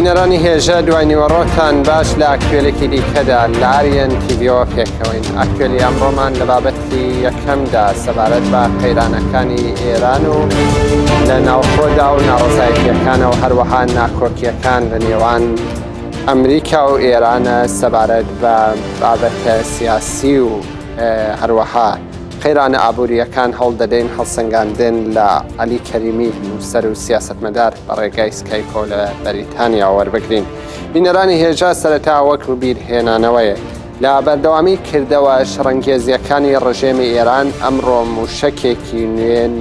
بینەرانی هێژە دوای نیوەڕۆتان باش لە ئاکتوێلێکی دیکەدا لە ئاریەن تیڤیەوە پێکەوەین. ئاکتوێلی ئەمڕۆمان لە بابەتی یەکەمدا سەبارەت بە قەیرانەکانی ئێران و لە ناوخۆدا و ناڕەزایەتیەکانەوە هەروەها ناکۆکیەکان لە نێوان ئەمریکا و ئێرانە سەبارەت بە بابەتە سیاسی و هەروەها قەیرانە ئابوووریەکان هەڵدەدەین هەڵسەنگاندن لە عەلی کەریمی نووسەر و سیاسەتمەدار بە ڕێگای سکایپۆ لە بەریتانیا وەربگرین. بینەرانی هێژە سەرەتا وەک بیرهێنانەوەیە لە بەردەوامی کردەوە شڕەنگێزیەکانی ڕژێمی ئێران ئەمڕۆ موشەکێکی نوێن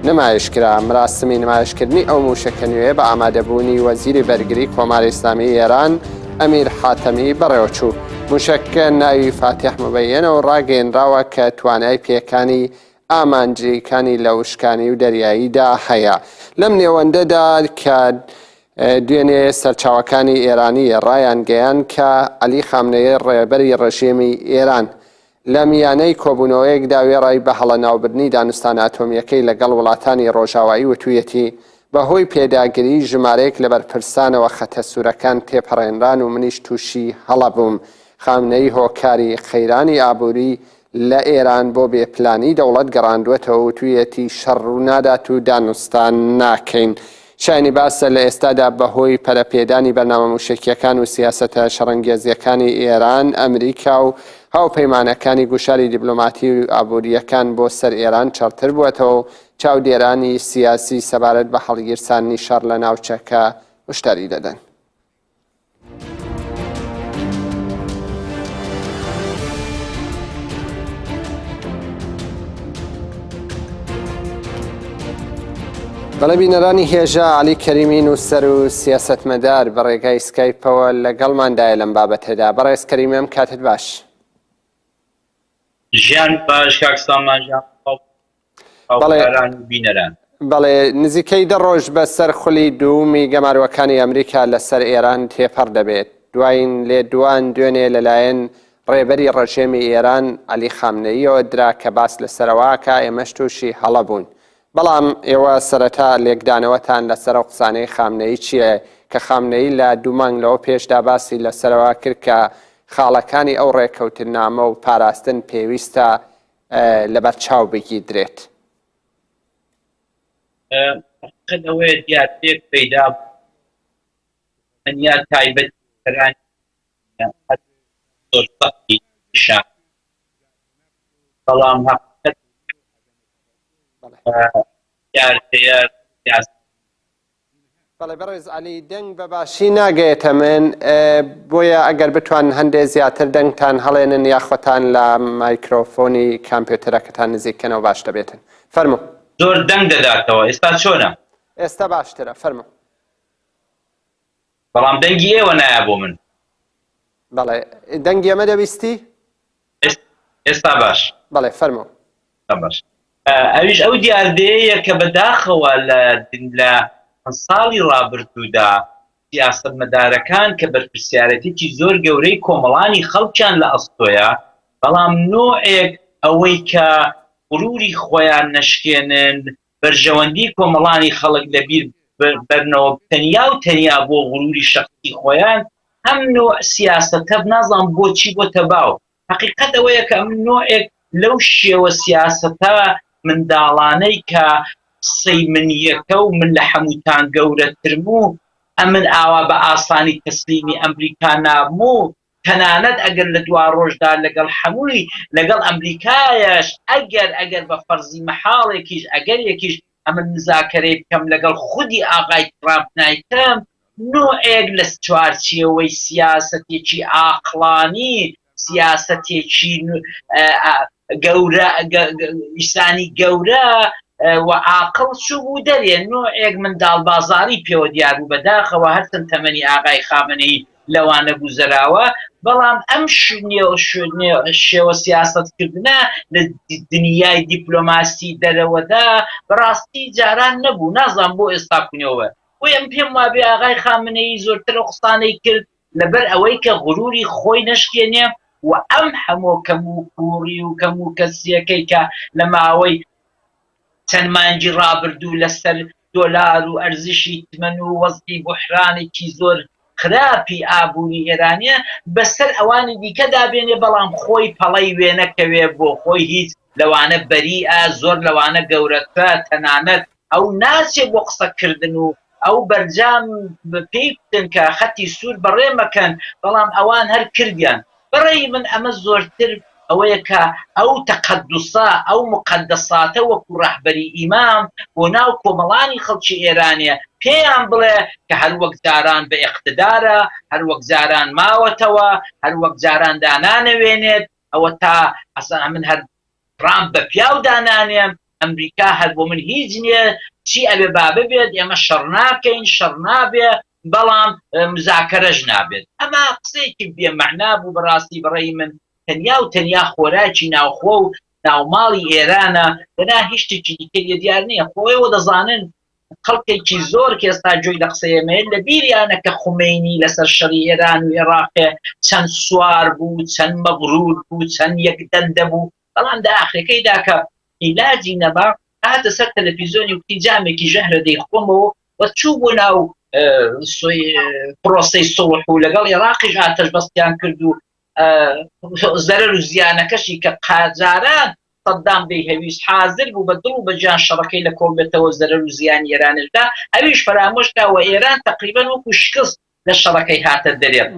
نمایشکرا. مراسمی نمایشکردنی ئەو موشەکە نوێ بە ئامادەبوونی وەزیری بەرگری کۆماری ئیسلامی ئێران ئەمیر حاتەمی بەڕێوەچوو. موشەکە ناوی فاتح مبەیەنەوە ڕاگەیەنراوە کە توانای پێکانی ئامانجیەکانی لە وشکانی و دەریاییدا هەیە. لەم نێوەندەدا کە دوێنێ سەرچاوەکانی ئێرانی ڕایان گەیان کە عەلی خامنەیی ڕێبەری ڕژێمی ئێران لە میانەی کۆبوونەوەیەک داوێڕای بە هەڵە ناوبردنی دانوستانە ئەتۆمیەکەی لەگەڵ وڵاتانی ڕۆژاوایی وتوویەتی بەهۆی پێداگیری ژمارەیەک لە بەرپرسانەوە خەتە سوورەکان تێپەڕێنران و منیش تووشی هەڵە بووم. خامنەیی هۆکاری خەیرانی ئابووری لە ئێران بۆ بێپلانی دەوڵەت گەڕاندوێتەوە و توویەتی شەڕ و نادات و دانوستان ناکەین. شایانی باسە لە ئێستادا بەهۆی پەرەپێدانی بەرنامە موشکیەکان و سیاسەتە شەڕەنگێزیەکانی ئێران، ئەمریکا و هاوپەیمانەکانی گوشاری دیبلۆماتی و ئابووریەکان بۆ سەر ئێران چەڕتر بووەتەوە و چاودێرانی سیاسی سەبارەت بە هەڵگیرسانی شەڕ لە ناوچەکە وشتاری دەدەن. بەڵێ بینەرانی هێژە عەلی کەریمی نووسەر و سیاسەتمەدار بە ڕێگای سکایپەوە لەگەڵماندایە لەم بابەتەدا. بەڕێز کەریمی ئەم کاتت باش. ژیان باش کاکسامان ژیان بینەران. بەڵێ نزیکەی 10 ڕۆژ بەسەر خولی دوومی گەماروەکانی ئەمریکا لەسەر ئێران تێپەڕ دەبێت. دوایین لێدوان دوێنێ لەلایەن ڕێبەری ڕژێمی ئێران عەلی خامنەییەوە درا کە باس لەسەرەوەکە ئێمەش تووشی هەڵە بوون. بەڵام ئێوە سەرەتا لێکدانەوەتان لەسەر قسانەی خامنەیی چییە کە خامنەیی لە 2 مانگ لەوە پێشدا باسی لەسەرەوە کرد کە خاڵەکانی ئەو ڕێکەوتنامە و پاراستن پێویستە لەبەرچاو بگیرێت؟ ئەوەیە دیارتێک پەیدا تەنیا تایبەت بەڵام بەڵێ بەڕێز عەلی دەنگ بەباشی ناگەیەتە من، بۆیە ئەگەر بتوان هەندێک زیاتر دەنگتان هەڵێنن یاخۆتان لە مایکرۆفۆنی کامپیوتەرەکەتان نزیککەنەوە باش دەبێتن. فەرموو. زۆر دەنگ دەداتەوە. ئێستا چۆنە؟ ئێستا باشترە. فەرموو. بەڵام دەنگی ئێوە نایە بۆ من. بەڵێ دەنگی ئەمە دەویستی؟ ئێستا باش. بەڵێ فەرموو. باش. ئەویش ئەو دیاردەیە کە بەداخەوە لە ساڵی ڕابردوودا سیاسەتمەدارەکان کە بەرپرسیارەتێکی زۆر گەورەی کۆمەڵانی خەڵکیان لە ئەستۆیە، بەڵام نوعێک ئەوەی کە غروری خۆیان نەشکێنن، بەرژەوەندی کۆمەڵانی خەڵک لەبیر بەرنەوە تەنیا بۆ غروری شەخصی خۆیان، ئەم نوع سیاسەتە نازانم بۆچی بۆتە باو. حەقیقەت ئەوەیە کە ئەم نوعێک لەو شێوە سیاسەتە منداڵانەی کە قسەی من یەکە و من لە هەمووتان گەورەترم و ئەمن ئاوا بە ئاسانی تەسلیمی ئەمریکا نابوو، تەنانەت ئەگەر لە 2 ڕۆژدا لەگەڵ هەمووی لەگەڵ ئەمریکایەش ئەگەر بە فەرزی مەحاڵێکیش ئەگەر یەکیش ئەمن مزاکەرەی بکەم لەگەڵ خودی ئاغای ترامپ نایکەم، نوعێک لە چوارچێوەی سیاسەتێکی عاقڵانی، سیاسەتێکی گەورە ئیسانی گەورە و عاقڵ چوو بوو دەرێ، نوعێک منداڵ بازاری پێوە دیار بوو. بەداخەوە هەرچەن تەمەنی ئاغای خامنەیی لەوانە گوزەراوە، بەڵام ئەم شێوە سیاسەتکردنە لە دنیای دیپلۆماسی دەرەوەدا بەڕاستی جاران نەبوو. نازان بۆ ئێستا کوونەوە بۆی ئەم پێم وابێ ئاغای خامنەیی زۆرتر قسانەی کرد لەبەر ئەوەی کە غروری خۆی نەشکێنێ و ئەم هەموو کەم و کوڕی و کەم و کەسیەکەی کە لە ماوەی چەند مانگی ڕابردوو لەسەر دۆلار و ئەرزشی تمەن و وەزعی بوحرانێکی زۆر خراپی ئابووری ئێرانیە بەسەر ئەوانی دیکەدا بێنێ بەڵام خۆی پەڵەی وێنەکەوێ بۆ خۆی هیچ لەوانە بەریئە زۆر لەوانە گەورەترە تەنانەت ئەو ناچێ بۆ قسەکردن و ئەو بەرجام پێی بکەن کە خەتی سوور بەڕێمەکەن بەڵام ئەوان هەر کردیان بەڕێی من ئەمە زۆرتر ئەوەیە کە ئەو تەقەدوسە ئەو مقەدەساتە وەکو ڕەحبەری ئیمام بۆ ناو کۆمەڵانی خەڵکی ئێرانیە پێیان بڵێ کە هەر وەک جاران بە ئیقتدارە هەر وەک جاران ماوەتەوە هەر وەک جاران دانانەوێنێت ئەوە تا ئەسان من هەر ڕام بە پیاو دانانێم ئەمریکا هەر بۆ من هیچ نییە چی ئەبێ با ببێت ئێمە شەڕ ناکەین شەڕ نابێ بەڵام مزاکەرەش نابێت ئەمە قسەیەکی بێمەعنا بوو بەڕاستی بەڕێی من تەنیا و تەنیا خۆراکی ناوخۆ و ناوماڵی ئێرانە لەنا هیچ شتێکی دیکە دیار نییە خۆیەوە دەزانن خەڵکێکی زۆر کە ئێستا جۆی لە قسەیەمێت لە بیریانە کە خومینی لەسەر شەڕی ئێران و عێراقێ چەند سوار بوو چەند مەغرور بوو چەند یەکدەندە بوو بەڵام داخرەکەیدا کە عیلاجی نەبا هاتە سەر تەلەڤیزۆنی وتی جامێکی ژەهرە دەیخۆمەوە و چوو بۆ ناو پرۆسەی سوڵح و لەگەڵ عێراقیش ئاتەش بەستیان کرد و زەرەر و زیانەکەشی کە قاجاران سەدام دەیهەویست حاضر بوو بە دڵ و بەجیان شەڕەکەی لە کۆڵ بێتەوە زەرەر و زیانی ئێرانشدا ئەویش فەرامۆشکا و ئێران تەقریبەن وەکو شکست لە شەڕەکەی هاتە دەرێت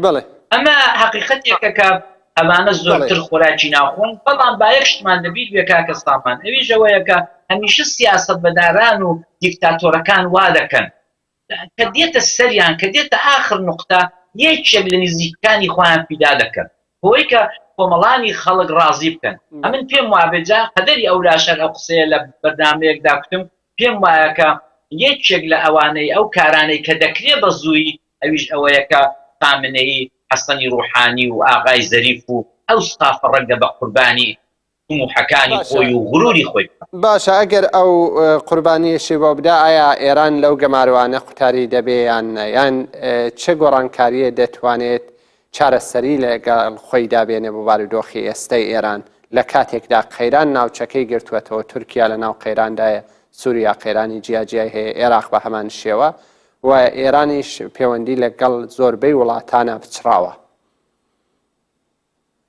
ئەمە حەقیقەتێکە کە ئەمانە زۆرتر خۆراکی ناخۆن بەڵام با یەک شتمان لەبیر بێ کاکە سامان ئەویش ئەوەیە کە هەمیشە سیاسەتمەداران و دیکتاتۆرەکان وا دەکەن کە دێتە سەریان کە دێتە ئاخر نوقتە یەکێک لە نزیکەکانی خۆیان پیدا دەکەن بۆی کە کۆمەڵانی خەڵک ڕازی بکەن ئەمن پێم وابێجا قەدەری ئەو لاشەر ئەو قسەیە لە بەرنامەیەکدا کوتم پێم وایە کە یەکێک لە ئەوانەی ئەو کارانەی کە دەکرێ بە زووی ئەویش ئەوەیە کە خامنەیی حەسەنی ڕوحانی و ئاغای زەریف و ئەو ستافە ڕەنگە بە قوربانی طموحەکانی خۆی و غروری خۆی باشە ئەگەر ئەو قوربانیەشی بۆ بدا ئایا ئێران لەو گەماروانە قوتاری دەبێ یان چه گۆڕانکاریە دەتوانێت چارەسەری لەگەڵ خۆی دابێنێ بۆ بارودۆخی ئێستای ئێران لە کاتێکدا قەیران ناوچەکەی گرتووەتەوە تورکیا لە ناو قەیراندایە سووریا قەیرانی جیاجیای هەیە عێراق بە هەمان شێوە و ئێرانیش پەیوەندی لەگەڵ زۆربەی وڵاتانە بچراوە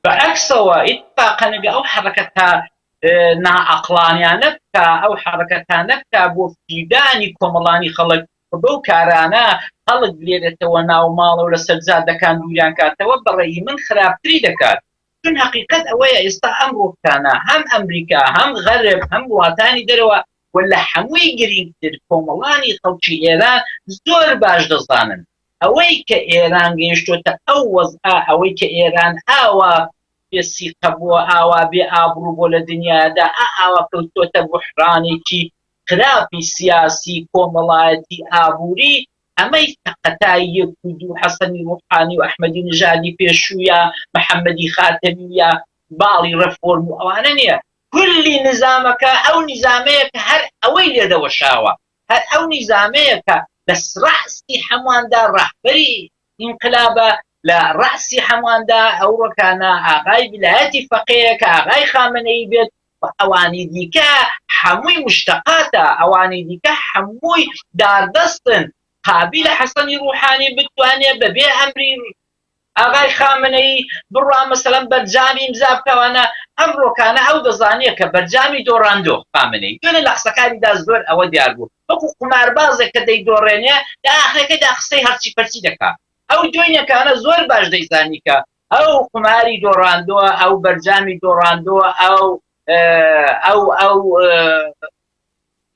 بەعکسەوە ئیتفاقەنەبێ ئەو حرەکەتە نائەقڵانیانە بکە ئەو حرەکەتانە بکە بۆ فیدانی کۆمەڵانی خەڵک بەو کارانە خەڵک لێرێتەوە ناو ماڵە و لە سەرجادەکان دووریان کاتەوە بەڕێی من خراپتری دەکات چون حقیقەت ئەوەیە ئێستا ئەم ڕۆکتانە هەم ئەمریکا هەم غەرب هەم وڵاتانی دەرەوە و لە هەمووی گرنگتر کۆمەڵانی خەڵکی ئێران زۆر باش دەزانن ئەوەی کە ئێران گەیشتۆتە ئەو وەزعە ئەوەی کە ئێران ئاوا بێسیقە بووە ئاوا بێ ئابڕوو بۆ لە دنیادا ئاوا کەوتۆتە بوحرانێکی خراپی سیاسی کۆمەڵایەتی ئابووری ئەمەی تەقەتایی یەک و دوو حەسەنی ڕوحانی و ئەحمەدی نژادی پێشوویە محەممەدی خاتەمیە باڵی ڕەفۆرم و ئەوانە نییە کولی نظامەکە ئەو نظامەیە کە هەر ئەوەی لێدەوەشاوە هەر ئەو نظامەیە کە لە ڕەحسی هەموواندا ڕەحبەری ئینقلابە لە ڕەحسی هەموواندا ئەو ڕۆکانە ئاغای ویلایەتی فەقێیە کە ئاغای خامنەیی بێت ئەوانی دیکە هەمووی مشتەقاتە ئەوانی دیکە هەمووی داردەستن قابل حەسەنی ڕوحانی بتوانێت بەبێ ئەمری ئاغای خامنەیی بڕوا مەسەلەن بەرجامی ئیمزا بکەوانە ئەم ڕۆکانە ئەو دەزانێت کە بەرجامی دۆڕاندۆ خامنەیی دوێنێ لە قسەکانیدا زۆر ئەوە دیار بوو وەکو قوماربازێک کە دەیدۆڕێنێ لە ئاخرەکەیدا قسەی هەرچی پەرچی دەکات ئەو دوێنێکانە زۆر باش دەیزانی کە ئەو قوماری دۆڕاندۆوە ئەو بەرجامی دۆڕاندۆوە ئەو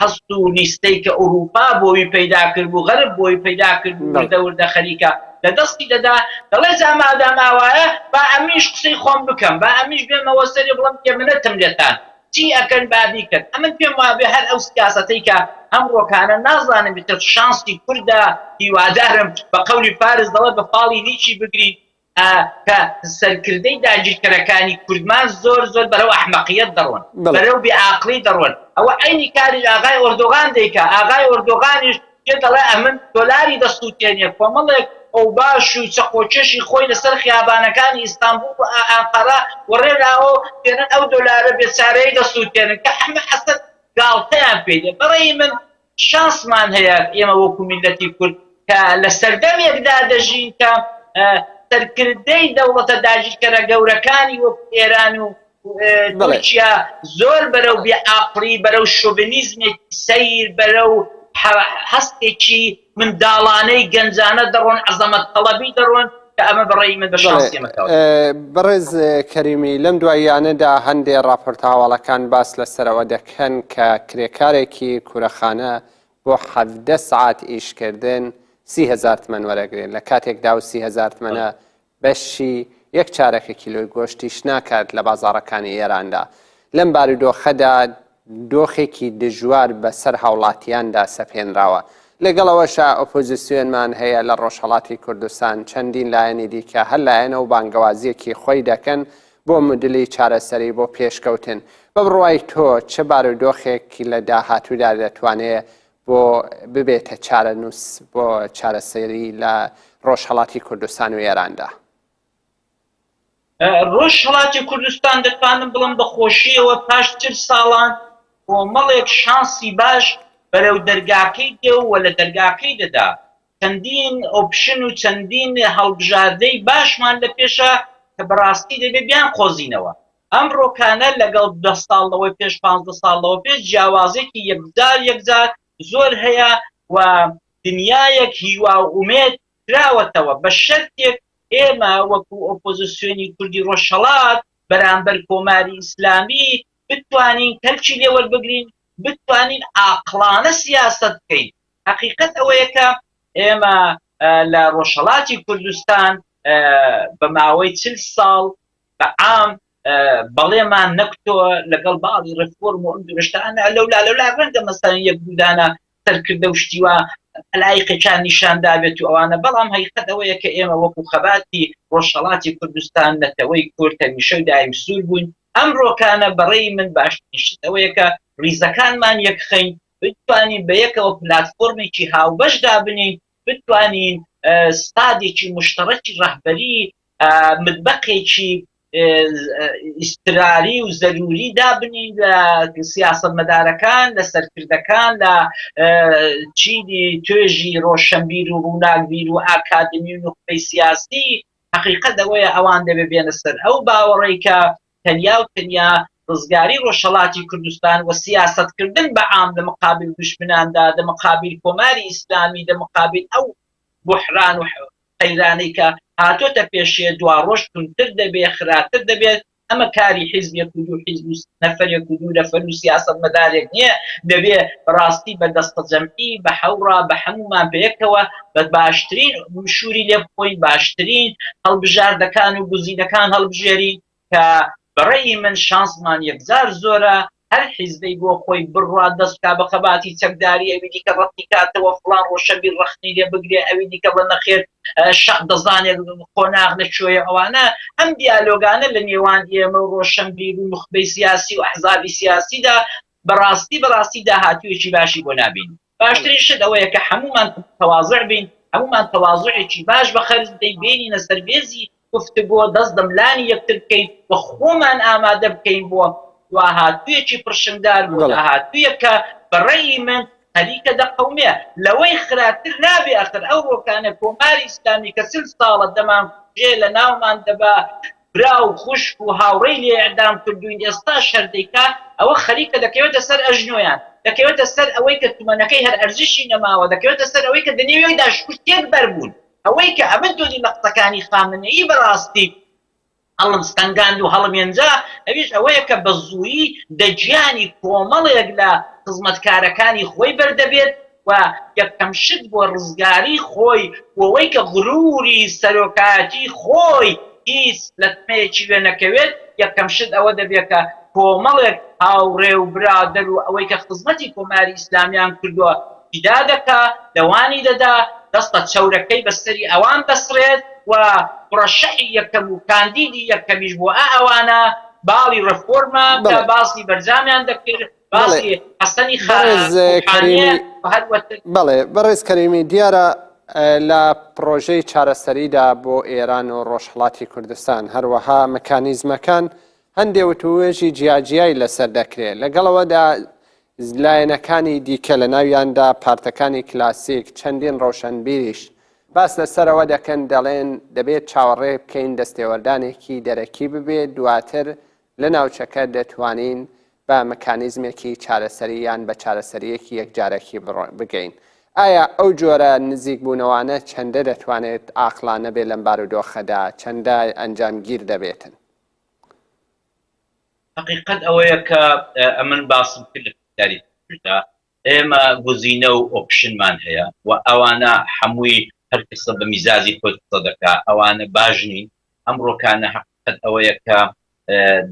هەست و لیستەی کە ئەوروپا بۆی پەیدا کرد بوو غەرب بۆی پەیدا کرد بوو وردە خەریکە لە دەستی دەدا دەڵێ جاماداماوایە با ئەمیش قسەی خۆم بکەم با ئەمیش بێمەوە سەری بڵم پێ منەتم لێتان چی ئەکەن بابی کرد ئەمن پێم وابێ هەر ئەو سیاسەتەی کە ئەم ڕۆکانە نازانم بێتە شانسی کوردە هیوادارم بە قەولی فارس دەڵێ بە فاڵی هیچی بگرین کە سەرکردەی داگیرکەرەکانی کوردمان زۆر زۆر بەرەو ئەحمەقیەت دەڕۆن بەرەو بێعاقلی دەڕۆن ئەوە عینی کاری ئاغای ئۆردۆغان دەیکا ئاغای ئۆردۆغانیش پێ دەڵێ ئەمن دۆلاری دەستوتێنێ کۆمەڵێک ئەو باش و چەقۆچەشی خۆی لەسەر خیابانەکانی ئیستانبول و ئەنقەرە وەڕێراوە پێنن ئەو دۆلارە بێچارەی دەستوتێنن کە ئەمە حەسەت گاڵتەیان پێدێ بەڕێی من شانسمان هەیە ئێمە وەکو میلەتی کورد کە لە سەردەمێکدا دەژین کە سەرکردەی دەوڵەتە داگیرکەرە گەورەکانی وەکو ئێران و تورکیا زۆر بەرەو بێعاقلی بەرەو شۆڤینیزمێکی سەیر بەرەو هەستێکی منداڵانەی گەنجانە دەڕۆن عەزەمەت تەڵەبی دەڕۆن کە ئەمە بەڕێی من بە شانسی ئەمەکەوت. بەڕێز کەریمی لەم دواییانەدا هەندێک راپۆرت هاوڵەکان باس لەسەرەوە دەکەن کە کرێکارێکی کوورەخانە بۆ 17 سعات ئیشکردن 30,000 تمەن وەرەگرێن لە کاتێکدا و 30,000 تمەنە بەشی 1/4 کیلۆی گۆشتیش ناکات لە بازاڕەکانی ئێراندا. لەم بارودۆخەدا دۆخێکی دژوار بەسەر هاوڵاتیاندا سەپێنراوە. لەگەڵەوەشە ئۆپۆزیسیۆنمان هەیە لە ڕۆژهەڵاتی کوردستان چەندین لایەنی دیکە هەر لایەنە و بانگەوازیەکی خۆی دەکەن بۆ مدلی چارەسەری بۆ پێشکەوتن. بە بڕوای تۆ چه بارودۆخێکی لە داهاتوودا دەتوانێت بۆ ببێتە چارەنووس بۆ چارەسەری لە ڕۆژهەڵاتی کوردستان و ئێراندا؟ ڕۆژهەڵاتی کوردستان دەتوانم بڵم بەخۆشیەوە پاش 40 ساڵان کۆمەڵێک شانسی باش بەرەو دەرگاکەی دێ و لە دەرگاکەی دەدا. چەندین ئۆپشن و چەندین هەڵبژاردەی باشمان لە پێشە کە بەڕاستی دەبێت بیان خۆزینەوە. ئەم ڕۆکانە لەگەڵ 10 ساڵەوەی پێش 15 ساڵەوە پێش جیاوازێکی یەکجار زۆر هەیە و دنیایەک هیوا و ئومێد کراوەتەوە بە شەرتێک ئێمە وەکو ئۆپۆزیسیۆنی کوردی ڕۆژهەڵات بەرامبەر کۆماری ئیسلامی بتوانین کەلکی لێوەربگرین، بتوانین عاقڵانە سیاست بکەین. حقیقەت ئەوەیە کە ئێمە لە ڕۆژهەڵاتی کوردستان بە ماوەی 40 ساڵ بەعام بەڵێمان نەکتۆوە لەگەڵ باڵی ڕێفۆرم و ئەم درشتانە لەولا ڕەنگە مەسەڵەن یەک دوودانە سەرکردە و شتیوە لایقێکیان نیشاندا بێت و ئەوانە، بەڵام حقیقەت ئەوەیە کە ئێمە وەکو خەباتی ڕۆژهەڵاتی کوردستان نەتەوەی کورد هەمیشە و دایم سوور بووین. ئەم ڕۆکانە بەڕێی من باشترین شت ئەوەیە کە ڕیزەکانمان یەکخەین، بتوانین بە یەکەوە پلاتفۆرمێکی هاوبەشدا بنین، بتوانین ستادێکی مشتەرەکی ڕەهبەری متبەقێکی ئیستراری و زەروری دابنین لە سیاسەتمەدارەکان، لە سەرکردەکان، لە چینی توێژی ڕۆشنبیر و ڕووناکبیر و ئاکادمی و نوخبەی سیاسی. حقیقەت ئەوەیە ئەوان دەبێ بێنە سەر ئەو باوەڕێی کە تەنیا و تەنیا ڕزگاری ڕۆژهەڵاتی کوردستان و سیاستکردن بەعام لە مقابل دشمناندا، لە مقابل کۆماری ئیسلامی، لە مقابل ئەو بوحران و قەیرانەی کە هاتۆتە پێشێ دوا ڕۆژ تونتر دەبێت، خراتر دەبێت. ئەمە کاری حیزبێک و دوو حیزب و نەفەرێک و دوو نەفەر و سیاسەتمەدارێک نییە، دەبێت بەڕاستی بە دەستە جەمعی بە حەوڕا بە هەمومان پێیەکەوە بە باشترین شووری لێ بخۆین، باشترین هەڵبژاردەکان و گزینەکان هەڵبژێرین کە بەڕێی من شانسمان یەکجار زۆرە. هەر حیزبەی بۆ خۆی بڕوا دەستکا بە خەباتی چەکداری، ئەوی دیکە ڕەتی کاتەوە فڵان ڕۆشەبیر ڕەخنی لێ بگرێ، ئەوی دیکە بە نەخێر شەق دەزانێت خۆناغ لەکوێیە. ئەوانە ئەم دیالۆگانە لە نێوان ئێمە و ڕۆشنبیر و نوخبەی سیاسی و ئەحزابی سیاسیدا بەڕاستی داهاتوویەکی باشی بۆ نابین. باشترین شت ئەوەیە کە هەمومان تەواضع بین، هەمومان تەواضعێکی باش بەخەرج بدەین، بێنینە سەربێزی گفتگۆ، دەست دەملانی یەکتر بکەین و خۆمان ئامادە بکەین بۆ داهاتوویەکی پرشنگدار بوو، داهاتوویە کە بەڕێی من خەریکە دەقەومێ لەوەی خراتر نابێ. ئەخر ئەو ڕۆکانە کۆماری ئیسلامی کە 40 ساڵە دەمان کوژێ لە ناومان دەبا، برا و خوشک و هاوڕێی لێ ئەعدام کردوین، ئێستا شەردەیکا ئەوە خەریکە دەکەوێتە سەر ئەژنۆیان، دەکەوێتە سەر ئەوەی کە تومەنەکەی هەر ئەرزشی نەماوە، دەکەوێتە سەر ئەوەی کە دنیاویدا شکوتێک بەربوون، ئەوەی کە ئەمە دۆدی لە قسەکانی خامنەیی بەڕاستی هەڵم ستەنگاند و هەڵمێنجا، ئەویش ئەوەیە کە بە زوویی دەجیانی کۆمەڵێک لە خزمەتکارەکانی خۆی بەردەبێت و یەکەم شت بۆ ڕزگاری خۆی وەوەی کە غروری سەرۆکایەتی خۆی هیچ لە تمەیەکی وێ نەکەوێت. یەکەم شت ئەوە دەبێت کە کۆمەڵێک هاوڕێ و برادەر و ئەوەی کە خزمەتی کۆماری ئیسلامیان کردووە پیدا دەکا، لەوانی دەدا، دەستە چەورەکەی بەسەری ئەوان بەسڕێت و ڕەشەی یەکەم و کاندیدی یەکەمیش بۆ ئەوانە باڵی ڕەفۆرمە کە باسی بەرجامیان دەکرد، باسی حەسەنی خانیە. بەڵێ بەڕێز کەریمی، دیارە لە پرۆژەی چارەسەریدا بۆ ئێران و ڕۆژهەڵاتی کوردستان هەروەها مەکانیزمەکان هەندێک وتوێژی جیاجیایی لەسەر دەکرێت. لەگەڵەوەدا لایەنەکانی دیکە لە ناویاندا پارتەکانی کلاسیک چەندین ڕۆشنبیریش باس لەسەرەوە دەکەن دەڵێن دەبێت چاوەڕێ بکەین دەستێوەردانێکی دەرەکی ببێت دواتر لە ناوچەکە دەتوانین بە مەکانیزمێکی چارەسەری یان بە چارەسەریەکی یەکجارەکی بگەین. ئایا ئەو جۆرە نزیک بوونەوانە چەندە دەتوانێت ئاقلانە بێت لەم بارودۆخەدا چەندە ئەنجامگیر دەبێتن؟ حقیقت ئەوەیە کە ئەمن باسم کرد لە پرسیارێکدا ئێمە گزینە و ئۆپشنمان هەیە و ئەوانە هەمووی هەر کەسە بە میزازی خۆی قسە دەکات ئەوانە باش نین. ئەمڕۆکانە حقیقت ئەوەیە کە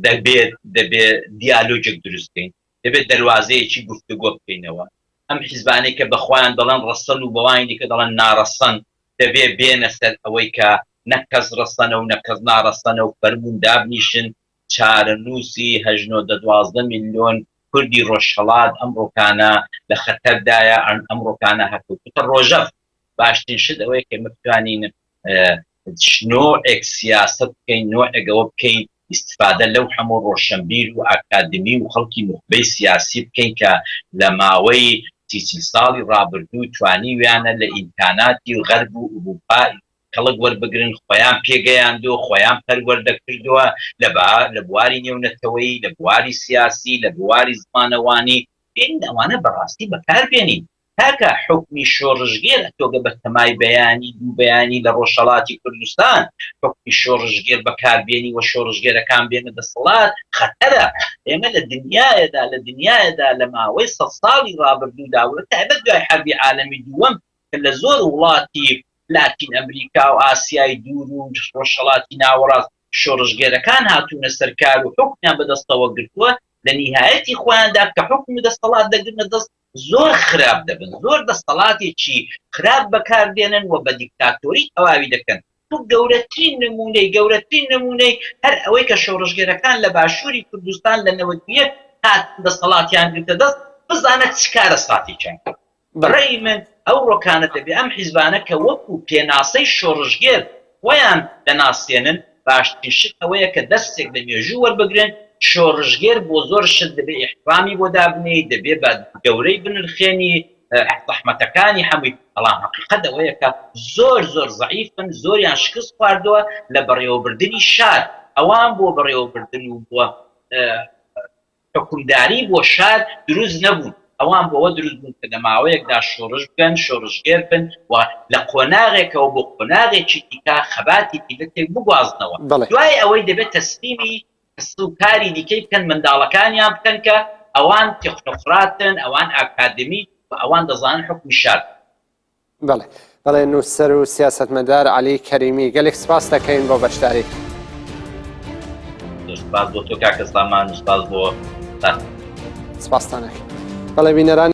دەبێت دیالۆجێک دروستکەین، دەبێت دەواازەیەکی گفتوگۆ بکەینەوە. ئەم حیزبانەی کە بەخۆیان دەڵێن ڕەسەن و بەوانی کە دەڵێن ناڕەسەن دەبێت بێنە سەر ئەوەی کە نەکەس ڕەسەنە و نەکەس ناڕەسەنە و فەرمون دابنیشن چارەنووسی 12 میلیۆن کوردی ڕۆژهەڵات ئەمڕۆکانە لە خەتەردایە. ئەمڕۆکانە هەکوتە ڕۆژەف باشترین شت ئەوەیە کە بتوانین نۆعێک سیاست بکەین، نۆعێکەوە بکەین استفادە لەو هەموو ڕۆشنبیر و ئاکادمی و خەڵکی مخبەی سیاسی بکەین کە لە ماوەی 30 ساڵی ڕابردوو توانیویانە لە ئیمکاناتی غەرب و ئوروپا کەڵک وەربگرن، خۆیان پێگەیاندۆ، خۆیان پەروەردەکردووە لە بواری نێونەتەوەی، لە بواری سیاسی، لە بواری زمانەوانی. ئەوانە بەڕاستی بەکاربێنین تاکە حکمی شۆڕژگێر تۆگە بە تەمای بەیانی دوو بەیانی لە ڕۆژهەڵاتی کوردستان حکمی شۆڕژگێر بەکاربێنی و شۆڕژگێرەکان بێنە دەسەڵات خەتەرە. ئێمە لە دنیاەدا لە ماوەی 100 ساڵی ڕابردوودا و تایبەت دوای حەربی عالەمی دووەم کە لە زۆر وڵاتی لاتین ئەمریکا و ئاسیای دوور و ڕۆژهەڵاتی ناوەڕاست شۆڕژگێرەکان هاتوونە سەرکار و حکمیان بەدەستەوە گرتووە، لە نیهایەتی خۆیاندا کە حکمی دەسەڵات دەگرنە دەست زۆر خراپ دەبن، زۆر دەسەڵاتێکی خراپ بەکاردێنن و بە دیکتاتۆری تەواوی دەکەن. گەورەترین نمونەی هەر ئەوەی کە شۆڕژگێرەکان لە باشووری کوردستان لە 91 هات دەسەڵاتیان گرتە دەست بزانە چ کارە ساتێکیان کرد. بەڕێی من ئەو ڕۆکانە دەبێ ئەم حیزبانە کە وەکو پێناسەی شۆڕژگێر خۆیان دەناسێنن باشترین شت ئەوەیە کە دەستێک لە مێژوو وەربگرن. شۆڕژگێر بۆ زۆر شت دەبێ احترامی بۆ دابنێ، دەبێ بە گەورەی بنرخێنی زەحمەتەکانی هەمووی. بەڵام حقیقەت ئەوەیە کە زۆر زەعیفن، زۆریان شکست خواردووە لە بەڕێوەبردننی شار. ئەوان بۆ بەڕێوەبردن و بۆ حکومداری بۆ شار دروست نەبوون، ئەوان بۆەوە دروست بوون کە لە ماوەیەکدا شۆڕژ بکەن، شۆڕژگێر بن و لە قۆناغێکەوە بۆ قۆناغێکی دیکە خەباتی پیلەتێک بگوازنەوە. دوای ئەوەی دەبێت تەسلیمی کاری دیکەی بکەن، منداڵەکانیان بکەن کە ئەوان تێخنۆقراتن، ئەوان ئاکادمی و ئەوان دەزانن حکمی شار. بەڵێ نووسەر و سیاسەتمەدار عەلی کەریمی گەلێک سپاس دەکەین بۆ بەشداری. سپاس بۆ تۆ کاکە سامان و سپاس بۆ سپاستانەکەین. بەڵێ بینەران